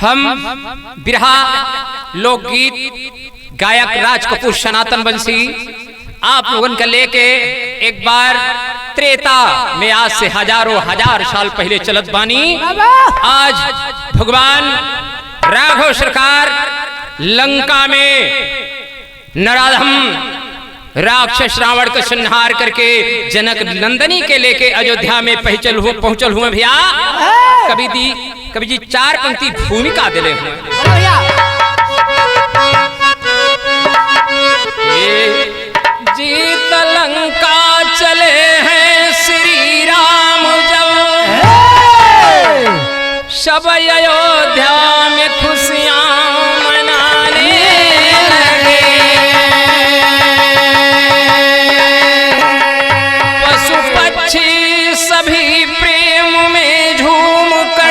हम बिरहा लोकगीत गायक राज कपूर सनातन वंशी आप लोगन का लेके एक बार त्रेता में आज से हजारों हजार साल पहले चलत बानी। आज भगवान राघव सरकार लंका में नराधम राक्षस रावण का संहार करके जनक नंदनी के लेके अयोध्या में पहुंचल हुए भैया। कवि जी 4 पंक्ति भूमिका दिले हुए। जीत लंका चले हैं श्री राम जब, सब अयोध्या में खुशियां मनाने लगे। पशु पक्षी सभी प्रेम में झूम कर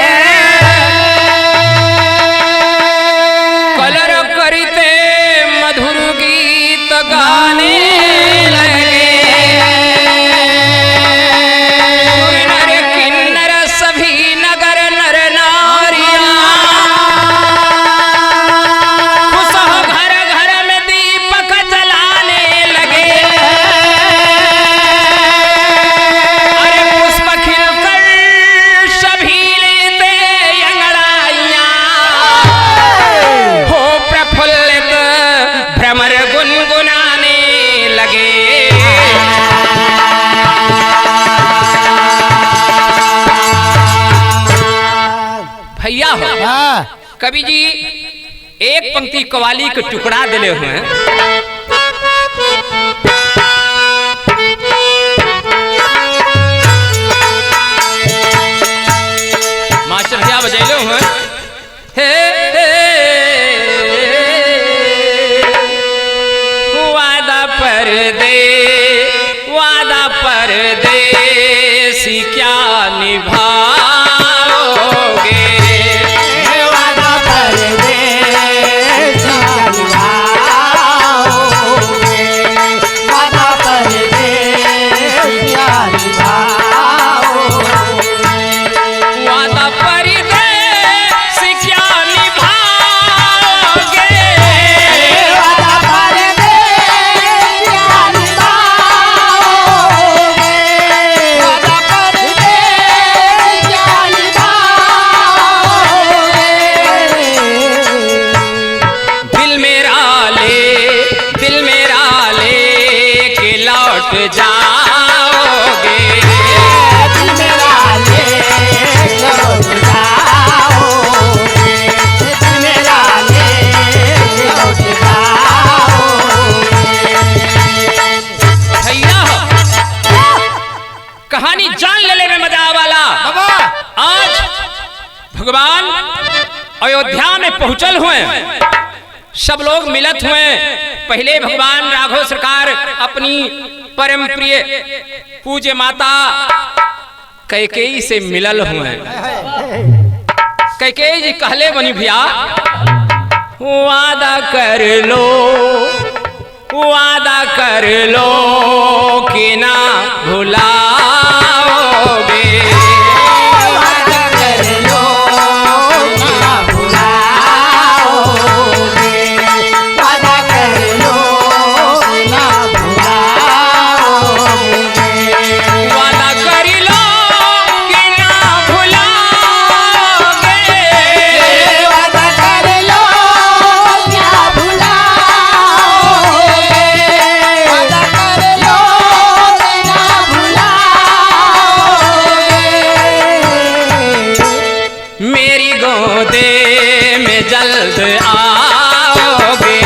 कलर करते मधुर गीत गाने लगे। नर किन्नर सभी नगर नर नारियां खुश हो घर घर में दीपक जलाने लगे। अरे पुष्प खिलकर सभी लेते अंगड़ाइयां हो प्रफुल्लित भ्रमर गुनगुनाने लगे। भैया हो कवि जी एक पंक्ति कवाली के टुकड़ा दिले हुए हैं। मास्टर भैया बजैले हुए हे वादा परदेसी क्या निभाओगे। वादा परदेसी क्या निभाओगे। वादा परदेसी क्या निभाओगे। वादा परदेसी क्या निभाओगे। वादा परदेसी क्या निभाओगे। वादा परदेसी क्या निभाओगे। दिल मेरा ले के लौट जाओगे। दिल मेरा ले लौट जाओगे। दिल मेरा ले लौट जाओगे। भैया हो कहानी जान ले में मजा वाला। आज भगवान अयोध्या में पहुंचल हुए, सब लोग मिलत हुए। पहले भगवान राघव सरकार अपनी परम प्रिय पूज्य माता कैकेयी से मिलल हुए। कैकेयी जी कहले बनी भैया वादा कर लो कि ना भुलाओगे। वादा कर लो ना भुलाओगे। वादा कर लो ना भुलाओगे। वादा कर लो कि ना भुलाओगे। वादा कर लो ना भुलाओगे। वादा कर लो ना भुलाओगे। मेरी गोदे में जल्द आओगे।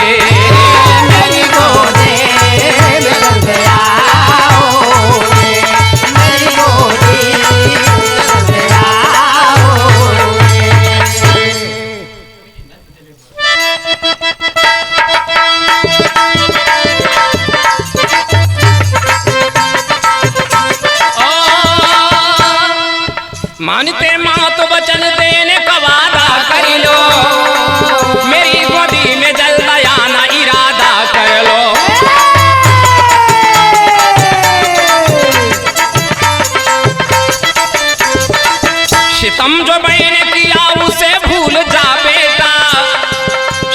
मेरी गोदे में जल्द आओगे। मेरी गोदे में जल्द आओगे। मानते माँ तो वचन देने का वादा कर लो। मेरी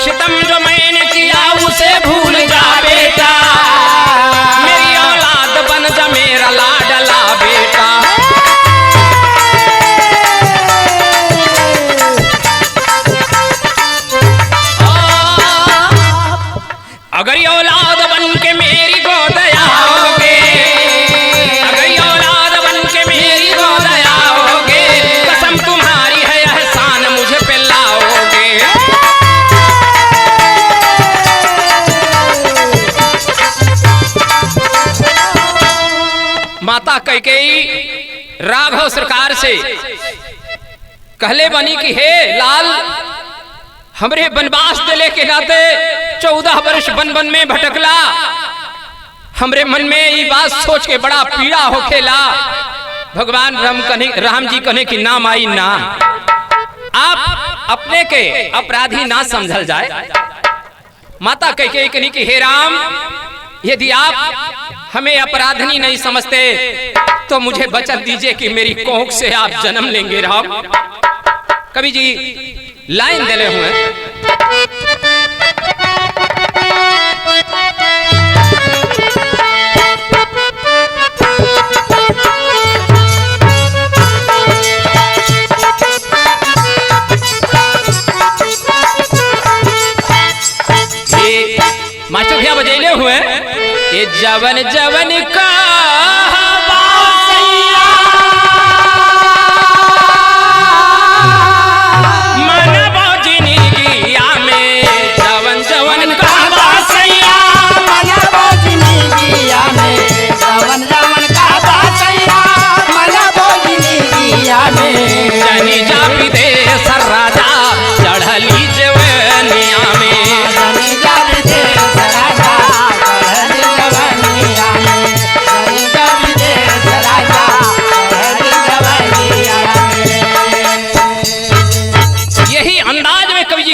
सितम जो मैंने किया उसे भूल जा बेटा, मेरी औलाद बन जा मेरा लाडला बेटा। अगर ये औलाद बन के मेरी गोद आओगे, अगर ये औलाद बन के मेरी गोद आओगे, कसम तुम्हारी है एहसान मुझे पे लाओगे। माता कैकेयी राघव सरकार से कहले बनी कि हे लाल, हमरे वनवास दिले के नाते 14 वर्ष वन वन में भटकला, हमरे मन में ये बात सोच के बड़ा पीड़ा होखेला। भगवान राम जी कहने की नाम आई ना, आप अपने के अपराधी ना समझल जाए। माता कैकेयी कहनी कि हे राम, यदि आप हमें अपराधनी नहीं समझते तो मुझे वचन दीजिए कि मेरी कोख से आप जन्म लेंगे। राम कवि जी लाइन दिले हुए, मास्टर भैया बजैले हुए, ये जवन जवन का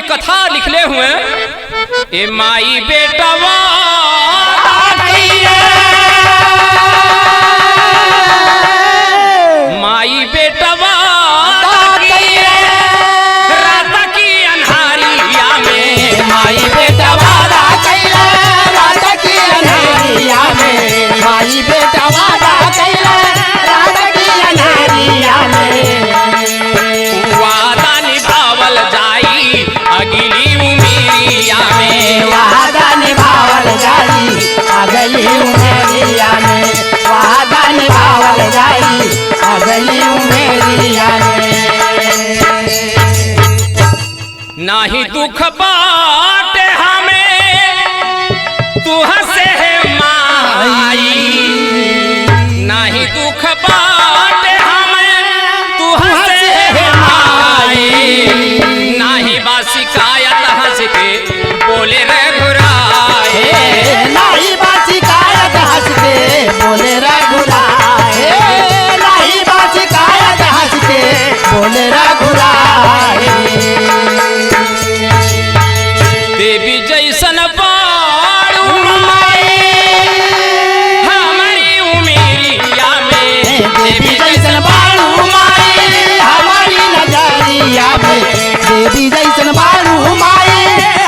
कथा लिखले हुए, ए माई बेटा माई बेटा रात की अन्हारिया में, माई बेटा रात की अन्हारिया में, माई बेटा रात की अन्हारिया में, वादा निभावल जाई अगली उमेरिया में, वादा निभावल जाई अगली उमेरिया में, वादा निभावल जाई अगली उमेरिया में। नाही दुख बाट हमें तू हसे है माई, नाही दुख बाट हमें तू हसे है माई, नाही बा शिकायत हंस के बोले रे घुराए, नाही बा शिकायत हंस के बोले रे घुराए, नाही बा शिकायत हंस के बोले रे घुराए। देवी जैसन बाड़ू माई हमारी उमेरिया में, देवी जैसन बाड़ू माई हमारी नजरिया में, देवी जैसन बाड़ू माई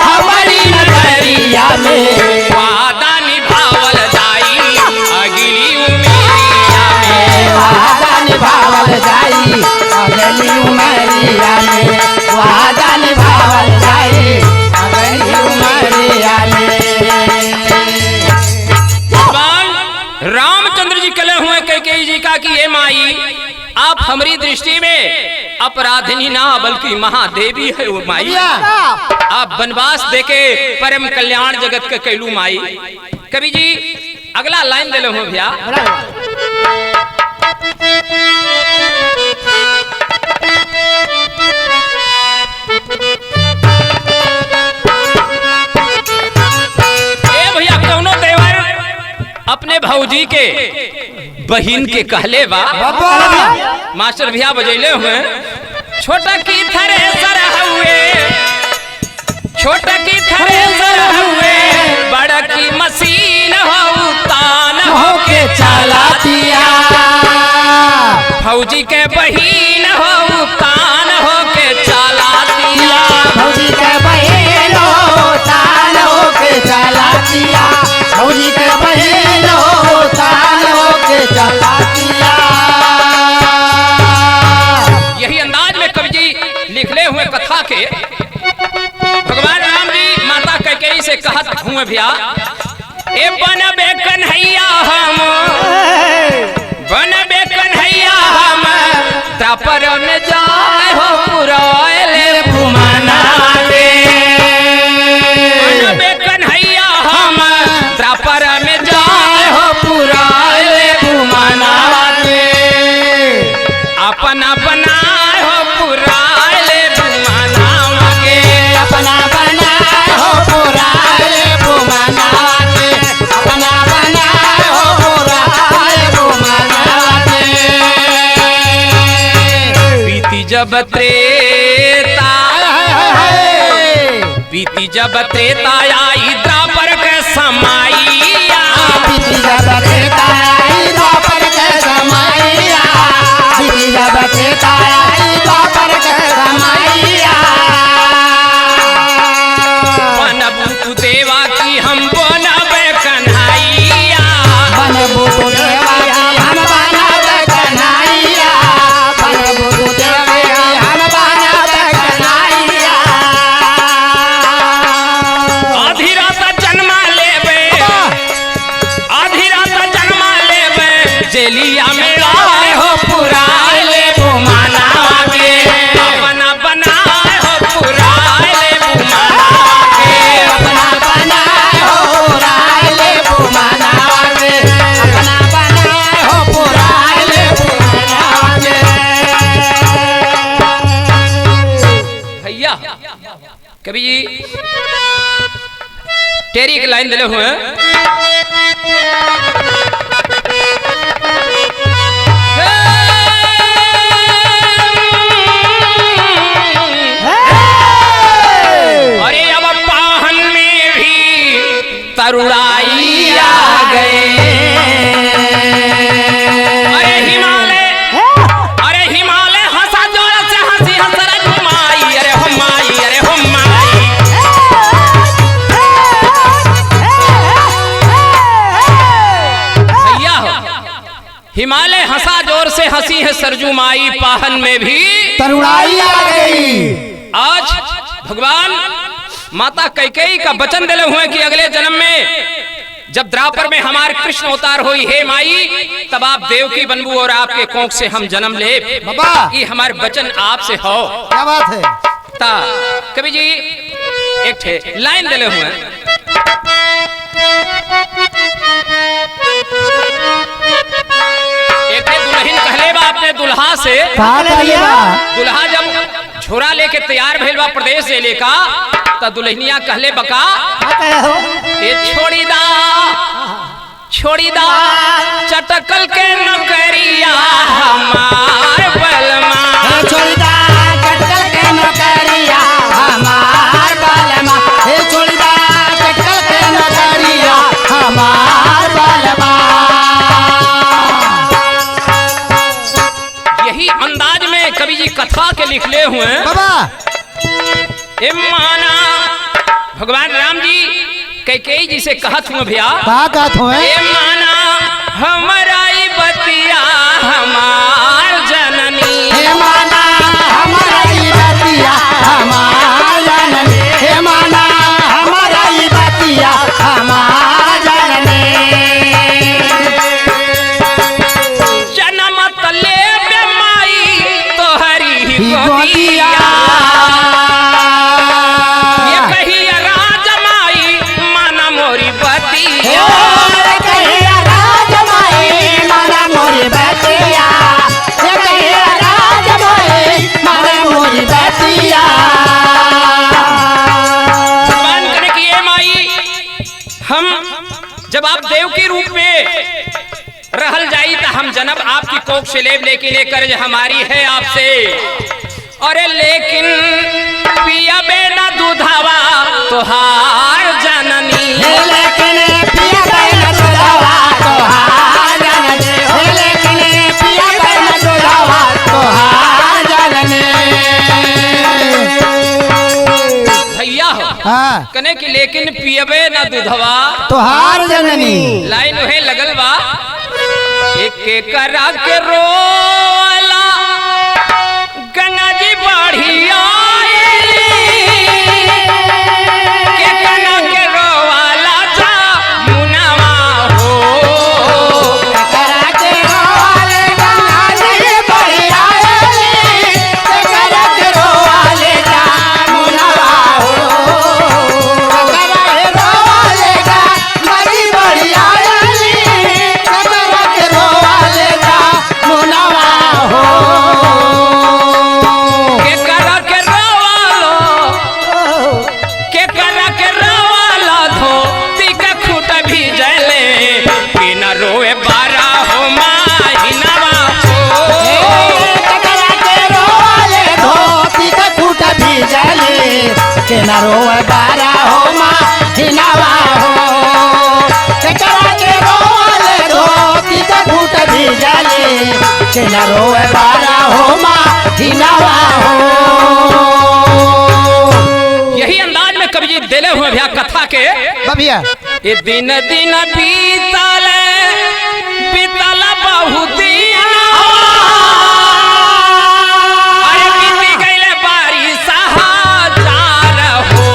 हमारी नजरिया में, वादा निभावल जाई अगली उमेरिया में, वादा निभावल जाई अगली उमरिया में, वादा निभावल जाई अगली उमरिया में। भगवान रामचंद्र जी कले हुए कैकेयी जी का कि ये माई आप हमारी दृष्टि में अपराधिनी ना बल्कि महादेवी है वो माई, आप वनवास देके परम कल्याण जगत के कैलू माई। कवि जी अगला लाइन दिले हो भैया, भैया कौनो देवर अपने भौजी के बहिन के कहले बा, मास्टर भैया बजैले हुए, छोटा की थ्रेसर हुए, छोटा की थ्रेसर हुए, बड़ा की मशीन हो तान हो के चला दिया, फौजी के बहिन हो तान हो के चला दिया, फौजी के बहिन हो कैसे कहत हूँ भैया ए बनबे कन्हैया हम बनबे कन्हैया हम तापर में जाए हो पुराले घुमाना रे बनबे कन्हैया हम तापर में जाए हो पुराले घुमाना रे अपना बनाए हो पुराले घुमाना के अपना बनाए हो पुराले घुमाना के अपना बनाए हो पुराले घुमाना के बीती जब त्रेता बीती जब त्रेता आई द्वापर के समाइया बीती जब त्रेता आई द्वापर के समाइया बीती जब त्रेता आई द्वापर के समाइया बनबू तू देवा की हम बनबे कन्हैया बनबू तू देवा की हम बनबे कन्हैया बनबू तू देवा की हम बनबे कन्हैया आधी रात जन्मा लेबे आधी रात जन्मा लेबे जेलिया में आए हो पुराले घुमाना के अपना बनाए हो पुराले घुमाना के अपना बनाए हो पुराले घुमाना के अपना बनाए हो पुराले घुमाना के भैया कभी जी टेरी की लाइन दिले हुए हैं अरे अब पाहन में भी तरुणाई आ गए अरे हिमालय हंसा जोर से हंसी हंसर घुमाई अरे हुमाई अरे हुमाई भैया हो हिमालय हंसा जोर से हंसी है सरजू माई पाहन में भी तरुणाई आ गई आज भगवान माता कैकेयी का वचन दिले हुए कि अगले जन्म में जब द्वापर में हमारे कृष्ण अवतार हुई हे माई तब आप देवकी बनबू और आपके कोख से हम जन्म ले बाबा ये हमारे वचन आपसे हो क्या बात है ता कवि जी एक ठे लाइन दिले हुए एक ठे दुल्हन कहले बा अपने दुल्हा से कहा कहिएगा दुल्हा जब झोरा लेके तैयार भेल बा प्रदेश से लेका त दुल्हनिया कहले बका क्या कहे हो ये छोड़ी दा चटकल के नौकरिया हमार बलमा हे छोड़ीदा कटकल के नौकरिया हमार बालमा हे छोड़ीदा कटकल के नौकरिया हमार बालमा यही अंदाज में कवि जी कथा के लिखले हुए हैं। बाबा ए माना भगवान राम जी कैकेयी जी से कहत हुए भैया कहा कहत हुए ए माना हमारा ई बतिया हमार जननी हे माना हमारा ई बतिया हमार जननी हे माना हमारा ई बतिया हमार जननी जन्म तले बे माई तोहरी गोदिया ये कहिया राजमाई माना मोरी बतिया मान करे कि ये माई हम जब आप देव के रूप में रहल जाई तो हम जन्म आपकी कोख से लेब लेकिन ये कर्ज हमारी है आपसे अरे लेकिन पिया बेना दूधावा तोहार जननी भैया हो हाँ कने की लेकिन पियबे ना दूधवा तोहार जननी लाइन उहे लगल बा एक एक करा के रोला गंगा जी बढ़िया के कना के न रोवे बारा हो महीनावा हो केकरा के रोले धोती के घूट भी जाले के न रोवे बारा हो महीनावा हो। यही अंदाज में कवि जी दिले हुए भैया कथा के भैया ये दिन दिन बीतल बीतल बहुत दिन अरे बीती गईले बारिश हजार हो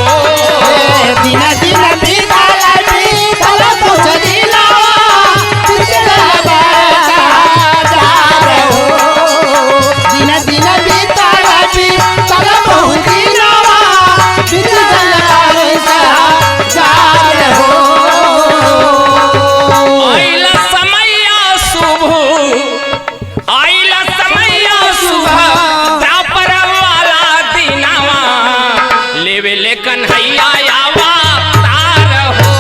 दिन दिन बीतल बीतल कुछ दिन बीतल बाजार हो दिन दिन बीतल बीतल बहुत दिन बीतल बाजार हो। आइल समैया शुभ आइल समैया शुभ द्वापर वाला दिनवा लेवे ले कन्हैया आवा तार हो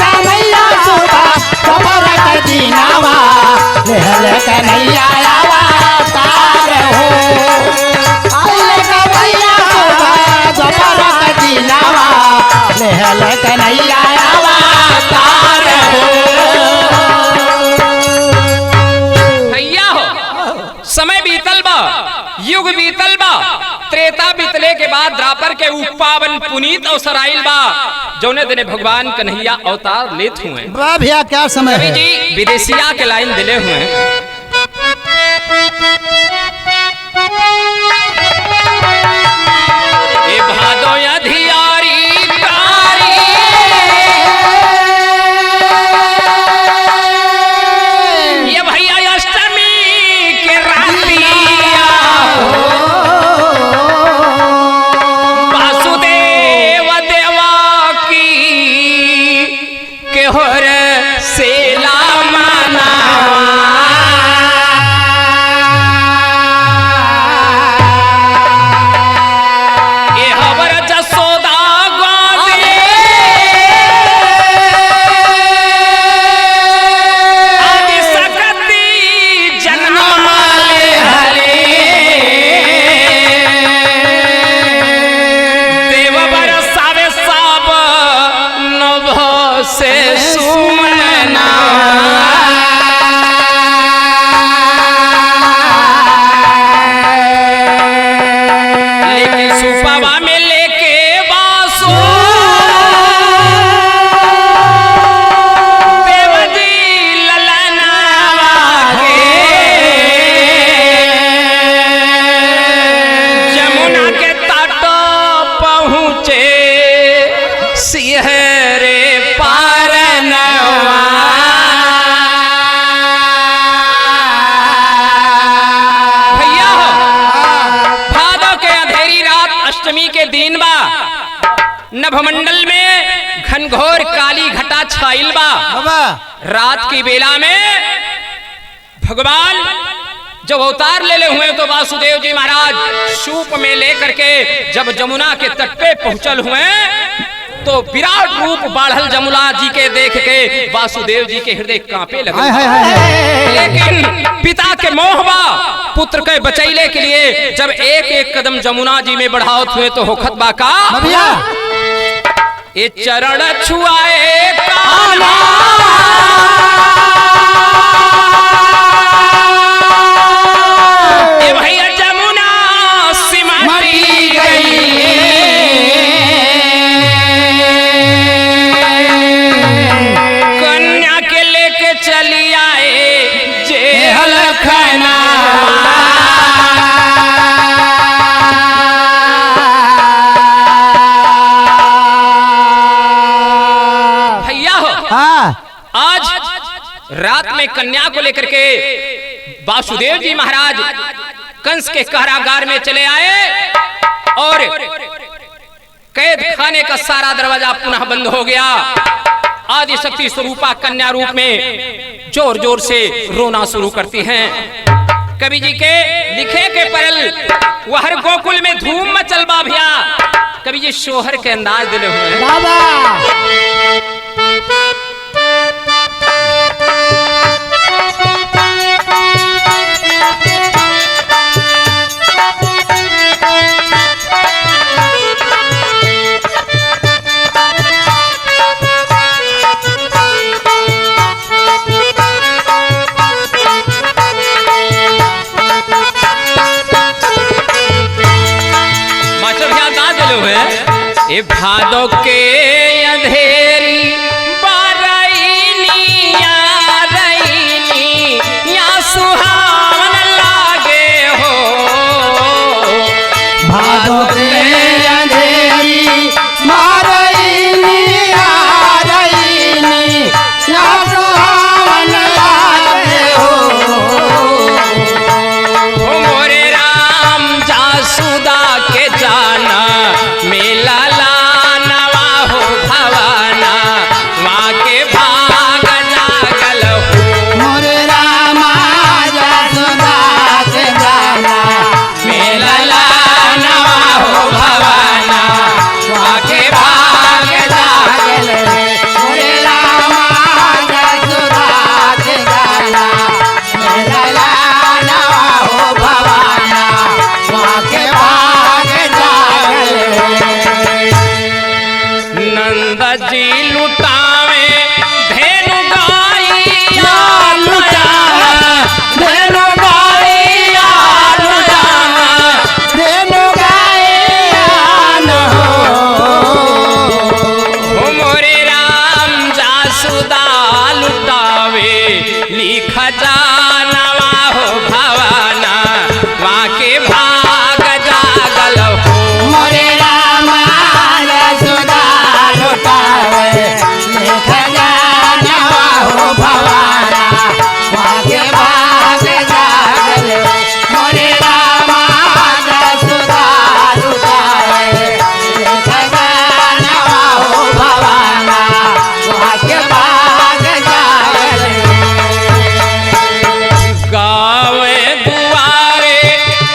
समैया सुबह खबर के दिनावा लेहल कन्हैया आवा तार हो आइले कन्हैया सुबह खबर के दिनावा लेहल कन्हैया आवा तार हो। भैया हो समय बीतल बा युग बीतल बा त्रेता बीतले के बाद द्वापर के पावन पुनीत अवसर आइल बा जौने दिने भगवान कन्हैया अवतार लेत हुए वाह भैया क्या समय कवि है जी विदेशिया के लाइन दिले हुए हैं ए भादो अधियारी कारी ये भैया अष्टमी के रातिया वासुदेव देवकी के होर सेला मनावा ए हवर जसोदा गोदी आदि सकती जन्म ले हरे देव बरसावे सब नभ से सुमना लेके सुपवा में लेके बासो देवजी ललनावा गे जमुना के तट पहुँचे सिहरे पारनवा भैया हो भादो के अंधेरी रात अष्टमी के दिन बा नभमंडल में घनघोर काली घटा छाइल बा बाबा रात की बेला में भगवान जब अवतार ले हुए तो वासुदेव जी महाराज सूप में लेकर के जब जमुना के तट पे पहुंचल हुए तो विराट रूप बाढ़ल जमुना जी के देख के वासुदेव जी के हृदय कांपे लगे हाय हाय हाय लेकिन पिता के मोहबा पुत्र के बचैले के लिए जब एक एक कदम जमुना जी में बढ़ावत हुए तो होखत बाका भैया ये चरण छुआए कान्हा ए भैया जमुना सिमटी गई कन्या के लेके चली आए जेहल खना भैया हो हाँ आज रात में कन्या को लेकर के वासुदेव जी महाराज कंस के कारागार में चले आए और कैद खाने का सारा दरवाजा पुनः बंद हो गया। आदि शक्ति स्वरूपा कन्या रूप में जोर जोर से रोना शुरू करती हैं। कवि जी के लिखे के परल वहर गोकुल में धूम मचल बा भैया। कवि जी शोहर के अंदाज दिले हुए हैं। बाबा हुए ए भादो के अंधेरी बारैनिया रैनी या सुहावन लागे हो भादो के अंधेरी मारैनी आरैनी या सुहावन लागे ओ मोरे राम जासुदा के जाना मेला लानवा हो भवाना वहाँ के भाग जागल हो मोरे रामा जसुदा के जाना मेला लानवा हो भवाना वहाँ के भाग जागल मोरे रामा जसुदा के जाना मेरा लाना हो भवाना वहाँ के भाग जागले नंद जी लुटावे धेनु गाइया लुटावा धेनु गाइया लुटावा धेनु गाइया न हो मोरे राम जासुदा लुटावे लिख जानवा हो भवाना वहाँ के भाग जागल हो मोरे रामा जसुदा लुटावे लेख जानवा हो भवाना वहाँ के भाग जागले मोरे रामा जसुदा लुटावे लेख जानवा हो भवाना वहाँ के भाग जागले गावे दुआरे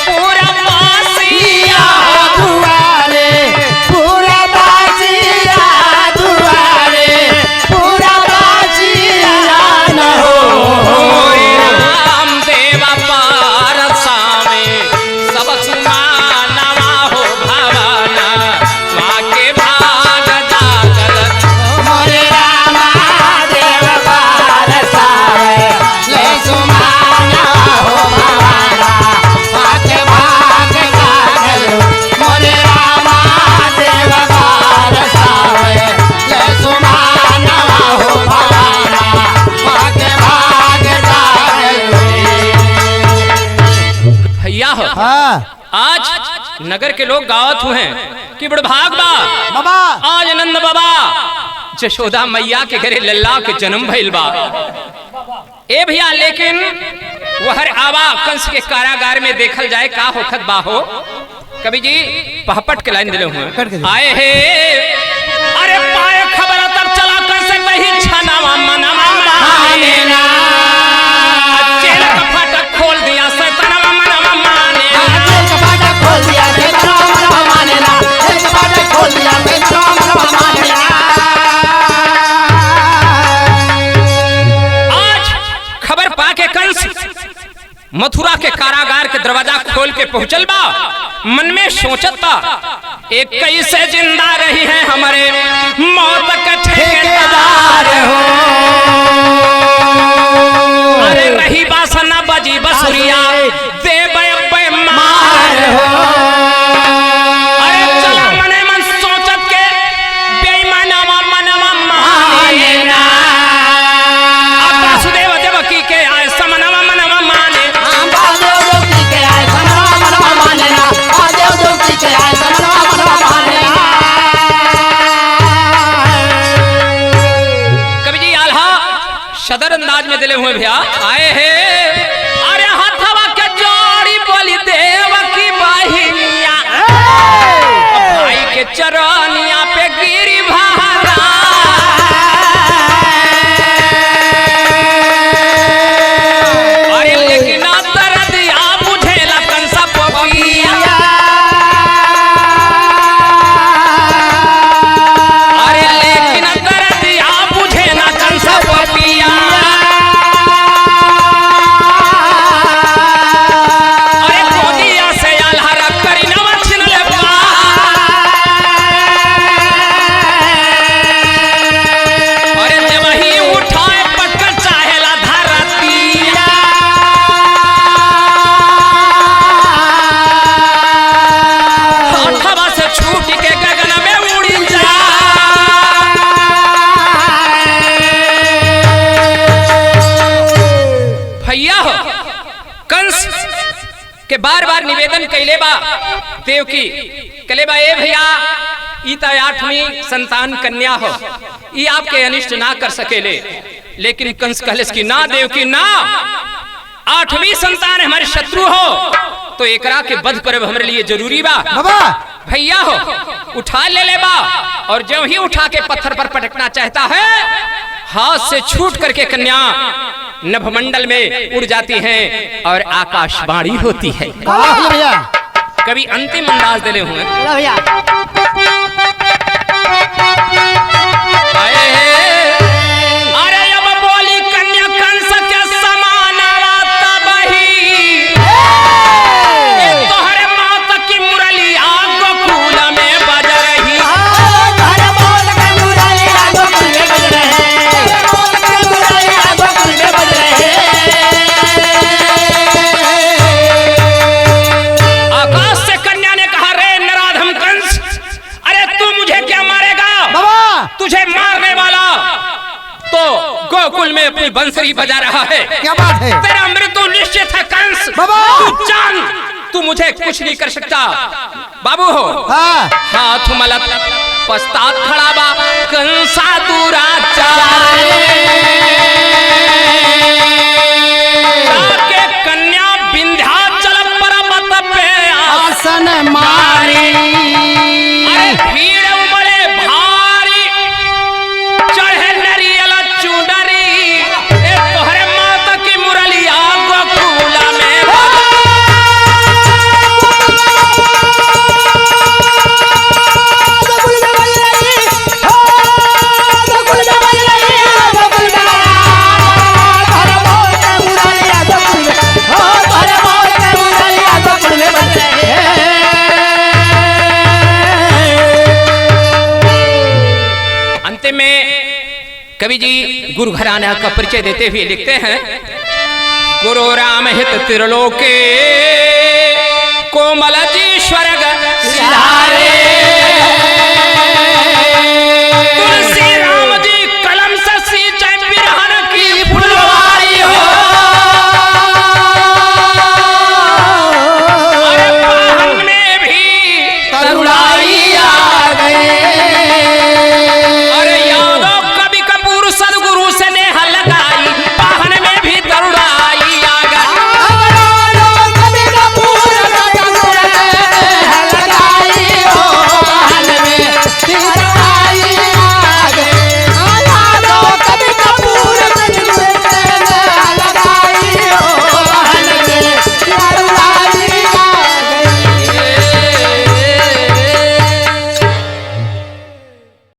पूरा बासिया दुआरे पूरा बाजिया दुआरे पूरा बाजिया न मोरे हो राम देवा पारसावे सब सुमानवा हो भवाना वहाँ के भाग जागल मोरे रामा देव पारसावे ले सुमाना हो भवाना पाके भाग जागल मोरे रामा देव पारसावे ले सुमाना हो भवाना पाके भाग जागल भैया हो हाँ आज नगर के लोग गावत हुए हैं कि बुढ़भाग बा बाबा आज नंद बाबा जशोदा मैया के घरे लल्ला के जन्म भइल बा ए भैया लेकिन वहर आवा कंस के कारागार में देखल जाए का होखत बा हो कवि जी पहपट के लाइन दिले कट के हुए दे। आए हे अरे पाए खबर तब चला कंस वही छनावा मनवा माने ना चेहरा का फाटक खोल दिया सैतानवा मनवा माने ना। एक बाटा खोल दिया के मनवा माने ना एक बाटा खोल दिया के मनवा माने ना आज खबर पाके कंस मथुरा के कारागार के दरवाजा खोल के पहुंचल बा मन में सोचत बा एक कैसे जिंदा रही है हमारे मौत के ठेकेदार हो अरे रही बासना बजी बसुरिया दे बे मार हो अरे चला मने मन सोचत के बेईमानवा मनवा माने ना अब वासुदेव देवकी के आए समनवा मनवा माने बादेव देवकी के आए मनवा माने ना बादेव देवकी के आए मनवा माने ना कवि जी आल्हा सदर अंदाज में दिले हुए भैया आए हैं अरे हथवा के जोड़ी बोली देव की बहिनिया भाई के चरनिया पे गिरी भारा अरे लेकिन दर्दिया बुझेला कंसा पपिया अरे लेकिन दर्दिया बुझे ना कंसा पपिया अरे कोदिया से आल्हा करी नवा छिन ले बा बार बार निवेदन कैले बा देवकी कले बा ए भैया ई तो 8वीं संतान कन्या हो, ई आपके अनिष्ट ना कर सकेले। लेकिन कंस कहलेस कि ना देवकी ना, 8वीं संतान हमारे शत्रु हो तो एकरा के वध करब हमारे लिए जरूरी बा। भैया हो उठा ले बा, और जब ही उठा के पत्थर पर पटकना चाहता है हाथ से छूट करके कन्या नभमंडल में उड़ जाती हैं और आकाशवाणी होती है। कभी अंतिम अंदाज दिले हुए अरे अब बोली कन्या कंस के समान तोहरे माता की मुरलिया गोकुल में बज रही। आकाश से कन्या ने कहा रे नराधम कंस, अरे तू मुझे क्या मारेगा? तुझे मारने वाला तो गोकुल में अपनी बंसरी बजा रहा है। क्या बात है? तेरा मृत्यु निश्चित है कंस। तू जान तू मुझे कुछ नहीं कर सकता। बाबू हो हाथ मलक पश्चात खड़ा बा कंसा दुराचार के कन्या विंध्याचल पर्वत पे आसन मारी। अरे भीड़ उमड़े भारी चढ़े नरियल चुनरी, ए तोहरे माता की मुरलिया गोकुला में अंत में कवि जी गुरु घराना का परिचय देते हुए लिखते हैं गुरु राम हित त्रिलोके कोमल जी